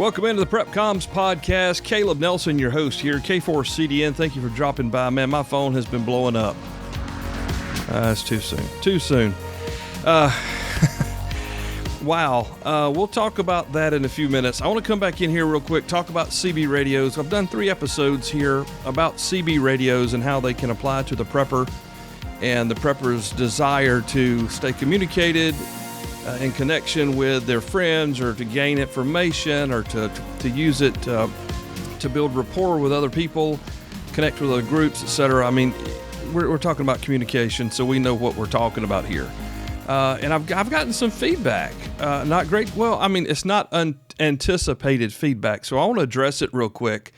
Welcome into the Prep Comms podcast. Caleb Nelson, your host here, K4CDN. Thank you for dropping by. Man, my phone has been blowing up. It's too soon. Too soon. Wow. We'll talk about that in a few minutes. I want to come back in here real quick, talk about CB radios. I've done 3 episodes here about CB radios and how they can apply to the prepper and the prepper's desire to stay communicated in connection with their friends, or to gain information, or to use it to build rapport with other people, connect with other groups, etc. I mean, we're talking about communication, so we know what we're talking about here. And I've gotten some feedback. Not great. Well, I mean, it's not unanticipated feedback, so I want to address it real quick.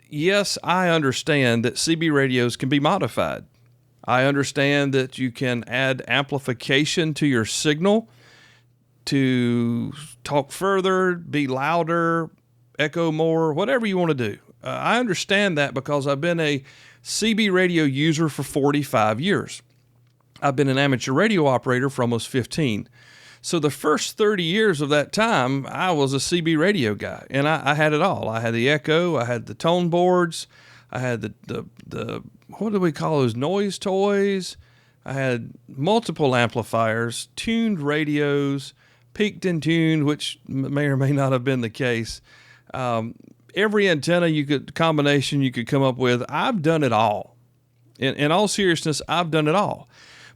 Yes, I understand that CB radios can be modified. I understand that you can add amplification to your signal to talk further, be louder, echo more, whatever you want to do. I understand that because I've been a CB radio user for 45 years. I've been an amateur radio operator for almost 15. So the first 30 years of that time, I was a CB radio guy, and I had it all. I had the echo, I had the tone boards, I had the what do we call those, noise toys? I had multiple amplifiers, tuned radios, peaked and tuned, which may or may not have been the case. Every antenna combination you could come up with, I've done it all. In all seriousness, I've done it all.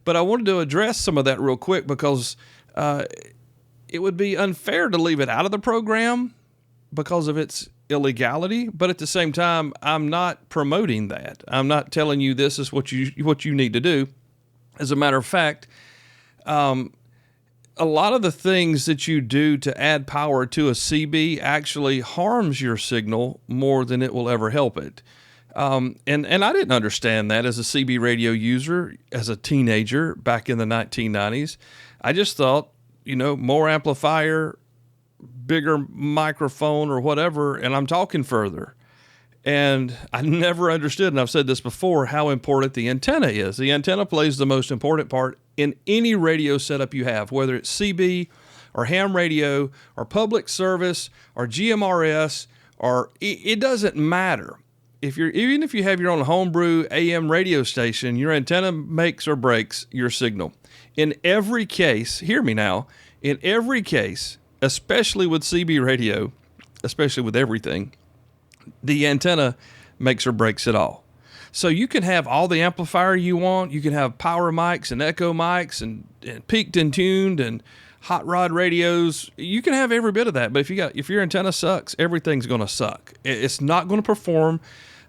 But I wanted to address some of that real quick because it would be unfair to leave it out of the program because of its illegality. But at the same time, I'm not promoting that. I'm not telling you this is what you need to do. As a matter of fact, a lot of the things that you do to add power to a CB actually harms your signal more than it will ever help it. And I didn't understand that as a CB radio user, as a teenager back in the 1990s. I just thought, more amplifier, bigger microphone or whatever, and I'm talking further. And I never understood, and I've said this before, how important the antenna is. The antenna plays the most important part in any radio setup you have, whether it's CB or ham radio or public service or GMRS, or it doesn't matter. Even if you have your own homebrew AM radio station, your antenna makes or breaks your signal. In every case, hear me now, in every case, especially with CB radio, especially with everything, the antenna makes or breaks it all. So you can have all the amplifier you want. You can have power mics and echo mics and peaked and tuned and hot rod radios. You can have every bit of that. But if your antenna sucks, everything's going to suck. It's not going to perform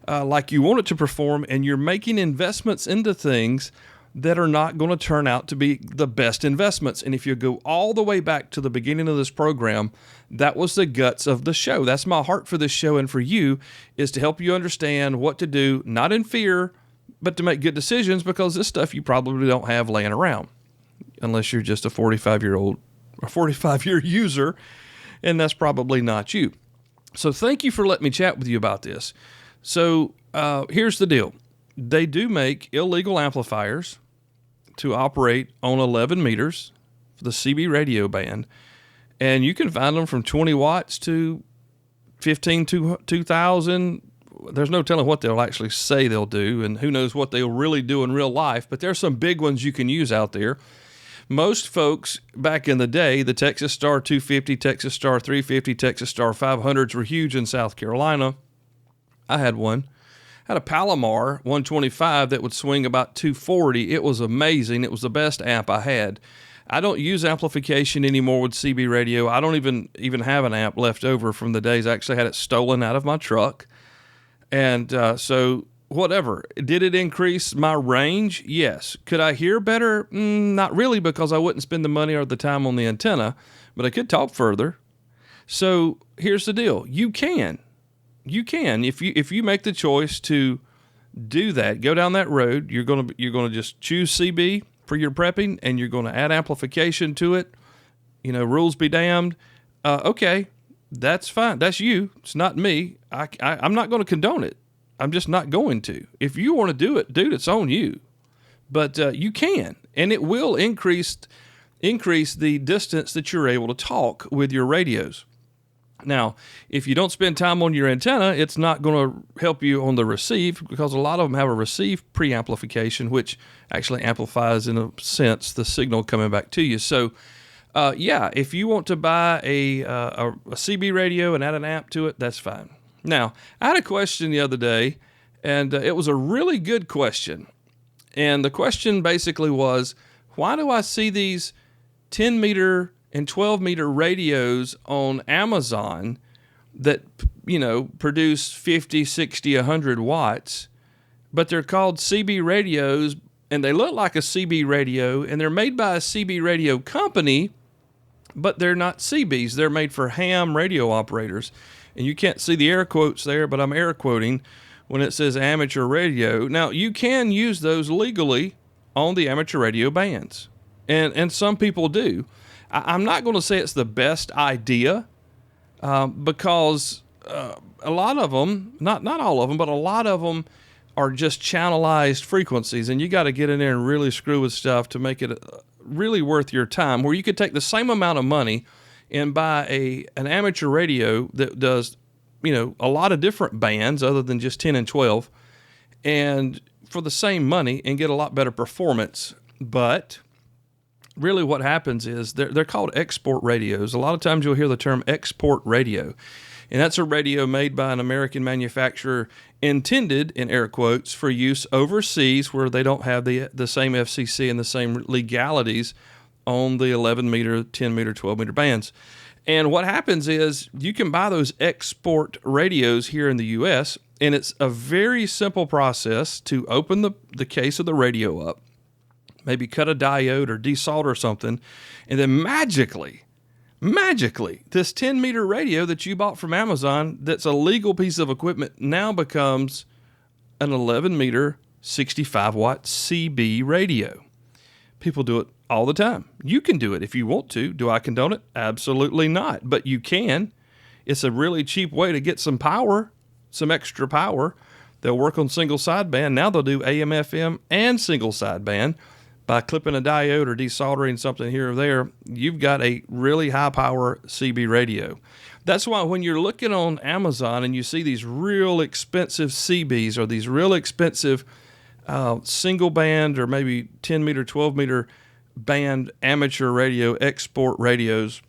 like you want it to perform, and you're making investments into things that are not going to turn out to be the best investments. And if you go all the way back to the beginning of this program, that was the guts of the show. That's my heart for this show and for you, is to help you understand what to do, not in fear, but to make good decisions, because this stuff you probably don't have laying around unless you're just a 45-year user, and that's probably not you. So thank you for letting me chat with you about this. So here's the deal. They do make illegal amplifiers to operate on 11 meters for the CB radio band, and you can find them from 20 watts to 15 to 2,000. There's no telling what they'll actually say they'll do, and who knows what they'll really do in real life, but there's some big ones you can use out there. Most folks back in the day, the Texas Star 250, Texas Star 350, Texas Star 500s were huge in South Carolina. I had one. I had a Palomar 125 that would swing about 240. It was amazing. It was the best amp I had. I don't use amplification anymore with CB radio. I don't even have an amp left over from the days I actually had it stolen out of my truck. And so whatever. Did it increase my range? Yes. Could I hear better? Not really, because I wouldn't spend the money or the time on the antenna, but I could talk further. So here's the deal. You can. If you make the choice to do that, go down that road, you're going to just choose CB for your prepping, and you're going to add amplification to it. Rules be damned. Okay, that's fine. That's you. It's not me. I'm not going to condone it. I'm just not going to. If you want to do it, dude, it's on you. But you can, and it will increase the distance that you're able to talk with your radios. Now, if you don't spend time on your antenna, it's not going to help you on the receive, because a lot of them have a receive preamplification, which actually amplifies, in a sense, the signal coming back to you. So, if you want to buy a CB radio and add an amp to it, that's fine. Now, I had a question the other day, and it was a really good question. And the question basically was, why do I see these 10 meter and 12 meter radios on Amazon that, produce 50, 60, 100 watts, but they're called CB radios, and they look like a CB radio, and they're made by a CB radio company, but they're not CBs. They're made for ham radio operators. And you can't see the air quotes there, but I'm air quoting when it says amateur radio. Now, you can use those legally on the amateur radio bands, and some people do. I'm not going to say it's the best idea, because a lot of them, not all of them, but a lot of them are just channelized frequencies, and you got to get in there and really screw with stuff to make it really worth your time, where you could take the same amount of money and buy an amateur radio that does, a lot of different bands other than just 10 and 12, and for the same money, and get a lot better performance. But really what happens is they're called export radios. A lot of times you'll hear the term export radio, and that's a radio made by an American manufacturer, intended, in air quotes, for use overseas, where they don't have the same FCC and the same legalities on the 11 meter, 10 meter, 12 meter bands. And what happens is you can buy those export radios here in the U.S., and it's a very simple process to open the case of the radio up, maybe cut a diode or desolder something, and then magically, this 10 meter radio that you bought from Amazon, that's a legal piece of equipment, now becomes an 11 meter, 65 watt CB radio. People do it all the time. You can do it if you want to. Do I condone it? Absolutely not. But you can. It's a really cheap way to get some power, some extra power. They'll work on single sideband. Now they'll do AM, FM, and single sideband. By clipping a diode or desoldering something here or there, you've got a really high power CB radio. That's why when you're looking on Amazon and you see these real expensive CBs, or these real expensive single band, or maybe 10 meter, 12 meter band amateur radio export radios,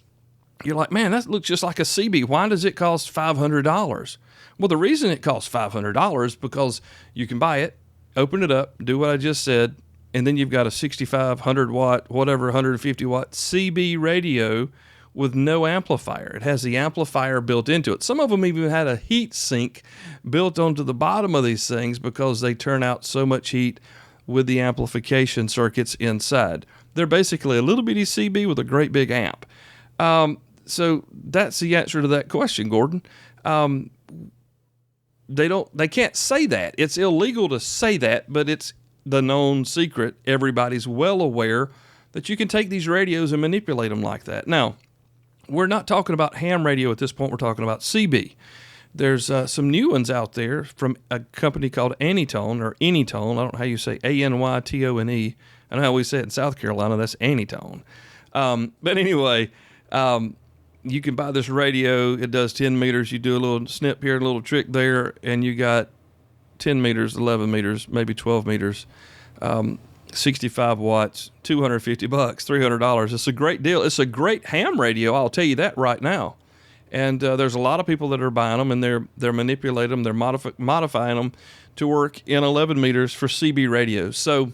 you're like, man, that looks just like a CB. Why does it cost $500? Well, the reason it costs $500 is because you can buy it, open it up, do what I just said, and then you've got a 65, 100 watt, whatever, 150 watt CB radio with no amplifier. It has the amplifier built into it. Some of them even had a heat sink built onto the bottom of these things because they turn out so much heat with the amplification circuits inside. They're basically a little bitty CB with a great big amp. So that's the answer to that question, Gordon. They can't say that. It's illegal to say that, but it's the known secret. Everybody's well aware that you can take these radios and manipulate them like that. Now, we're not talking about ham radio at this point. We're talking about CB. There's some new ones out there from a company called Anytone, or Anytone. I don't know how you say Anytone. I know how we say it in South Carolina. That's Anytone. But anyway, you can buy this radio. It does 10 meters. You do a little snip here, a little trick there, and you got 10 meters, 11 meters, maybe 12 meters, 65 watts, $250, $300. It's a great deal. It's a great ham radio, I'll tell you that right now. And there's a lot of people that are buying them, and they're manipulating them, they're modifying them to work in 11 meters for CB radios. So,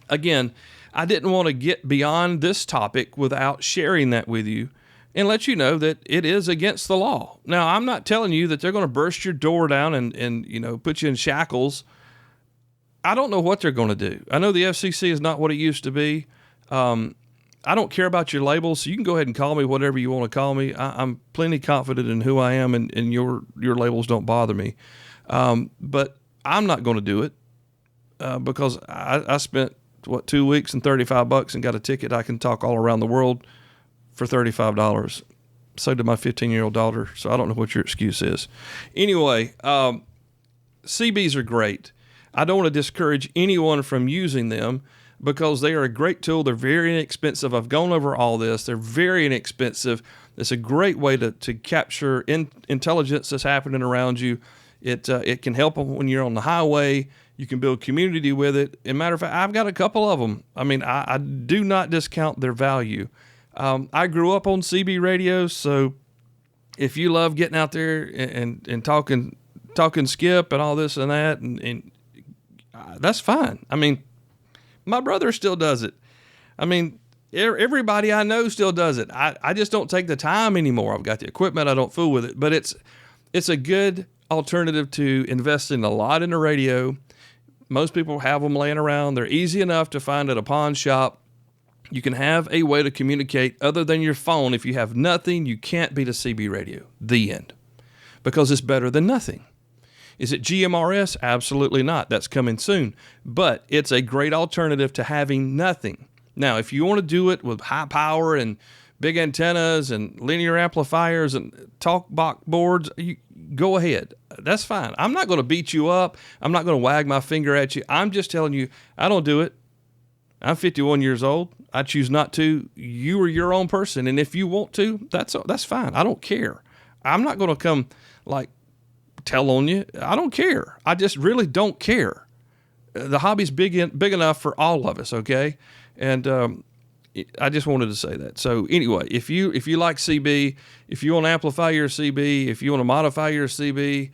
again, I didn't want to get beyond this topic without sharing that with you and let you know that it is against the law. Now, I'm not telling you that they're going to burst your door down and put you in shackles. I don't know what they're going to do. I know the FCC is not what it used to be. I don't care about your labels, so you can go ahead and call me whatever you want to call me. I'm plenty confident in who I am, and your labels don't bother me. But I'm not going to do it because I spent, 2 weeks and $35 and got a ticket. I can talk all around the world for $35. So did my 15-year-old daughter, so I don't know what your excuse is. Anyway, CBs are great. I don't want to discourage anyone from using them. because they are a great tool. They're very inexpensive. I've gone over all this. They're very inexpensive. It's a great way to capture intelligence that's happening around you. It can help when you're on the highway. You can build community with it. As a matter of fact, I've got a couple of them. I mean, I do not discount their value. I grew up on CB radios, so if you love getting out there and talking skip and all this and that, and that's fine. I mean, my brother still does it. I mean, everybody I know still does it. I just don't take the time anymore. I've got the equipment. I don't fool with it. But it's a good alternative to investing a lot in a radio. Most people have them laying around. They're easy enough to find at a pawn shop. You can have a way to communicate other than your phone. If you have nothing, you can't beat a CB radio. The end. Because it's better than nothing. Is it GMRS? Absolutely not. That's coming soon. But it's a great alternative to having nothing. Now, if you want to do it with high power and big antennas and linear amplifiers and talk box boards, you go ahead. That's fine. I'm not going to beat you up. I'm not going to wag my finger at you. I'm just telling you, I don't do it. I'm 51 years old. I choose not to. You are your own person. And if you want to, that's fine. I don't care. I'm not going to come like tell on you. I don't care. I just really don't care. The hobby's big enough for all of us, okay? And I just wanted to say that. So anyway, if you like CB, if you want to amplify your CB, if you want to modify your CB,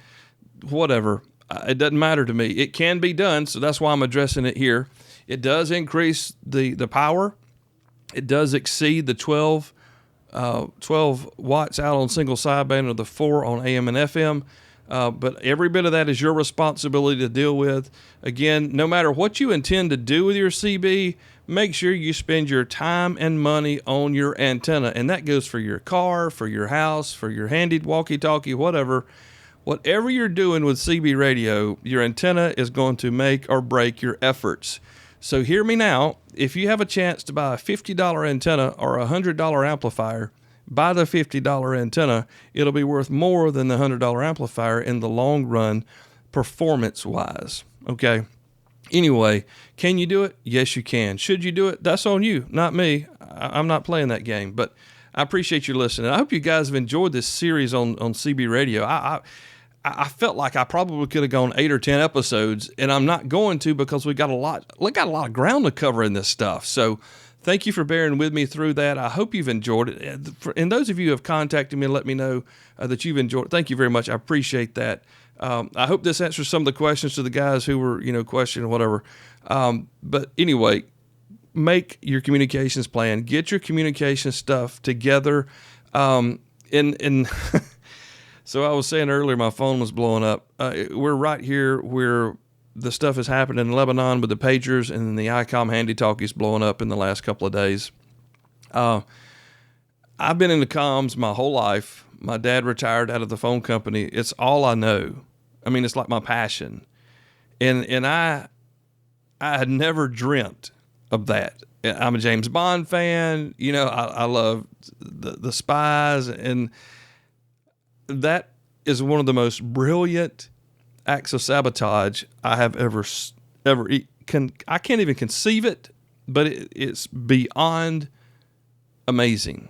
whatever, it doesn't matter to me. It can be done, so that's why I'm addressing it here. It does increase the power. It does exceed the 12 watts out on single sideband or the 4 on AM and FM. But every bit of that is your responsibility to deal with. Again, no matter what you intend to do with your CB, make sure you spend your time and money on your antenna. And that goes for your car, for your house, for your handy walkie-talkie, whatever. Whatever you're doing with CB radio, your antenna is going to make or break your efforts. So hear me now. If you have a chance to buy a $50 antenna or a $100 amplifier, buy the $50 antenna. It'll be worth more than the $100 amplifier in the long run, performance-wise. Okay? Anyway, can you do it? Yes, you can. Should you do it? That's on you, not me. I'm not playing that game. But I appreciate you listening. I hope you guys have enjoyed this series on CB radio. I felt like I probably could have gone 8 or 10 episodes, and I'm not going to because we got a lot of ground to cover in this stuff. So thank you for bearing with me through that. I hope you've enjoyed it. And those of you who have contacted me and let me know that you've enjoyed it, thank you very much. I appreciate that. I hope this answers some of the questions to the guys who were, questioning whatever. But anyway, make your communications plan. Get your communication stuff together. So I was saying earlier, my phone was blowing up. We're right here where the stuff is happening in Lebanon with the pagers, and the ICOM handy talkies blowing up in the last couple of days. I've been in the comms my whole life. My dad retired out of the phone company. It's all I know. I mean, it's like my passion. And I had never dreamt of that. I'm a James Bond fan. I love the spies, and that is one of the most brilliant acts of sabotage I have ever. I can't even conceive it, but it's beyond amazing.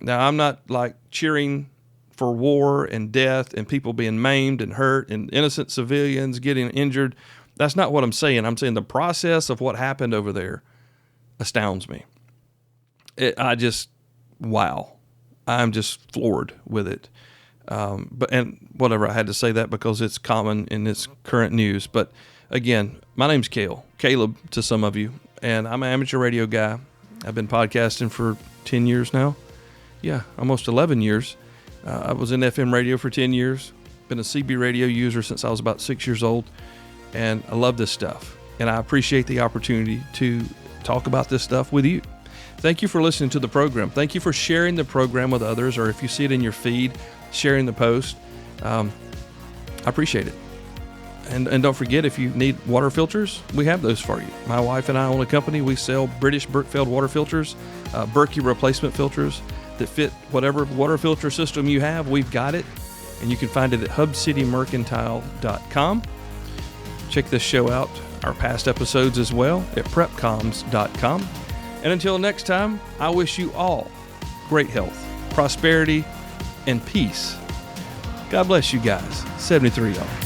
Now, I'm not like cheering for war and death and people being maimed and hurt and innocent civilians getting injured. That's not what I'm saying. I'm saying the process of what happened over there astounds me. Wow. I'm just floored with it. And whatever, I had to say that because it's common in this current news. But again, my name's Caleb to some of you, and I'm an amateur radio guy. I've been podcasting for 10 years now. Yeah, almost 11 years. I was in FM radio for 10 years. Been a CB radio user since I was about 6 years old, and I love this stuff. And I appreciate the opportunity to talk about this stuff with you. Thank you for listening to the program. Thank you for sharing the program with others, or if you see it in your feed, sharing the post. I appreciate it. And don't forget, if you need water filters, we have those for you. My wife and I own a company. We sell British Berkefeld water filters, Berkey replacement filters that fit whatever water filter system you have. We've got it. And you can find it at hubcitymercantile.com. Check this show out. our past episodes as well at prepcoms.com. And until next time, I wish you all great health, prosperity, and peace. God bless you guys. 73 y'all.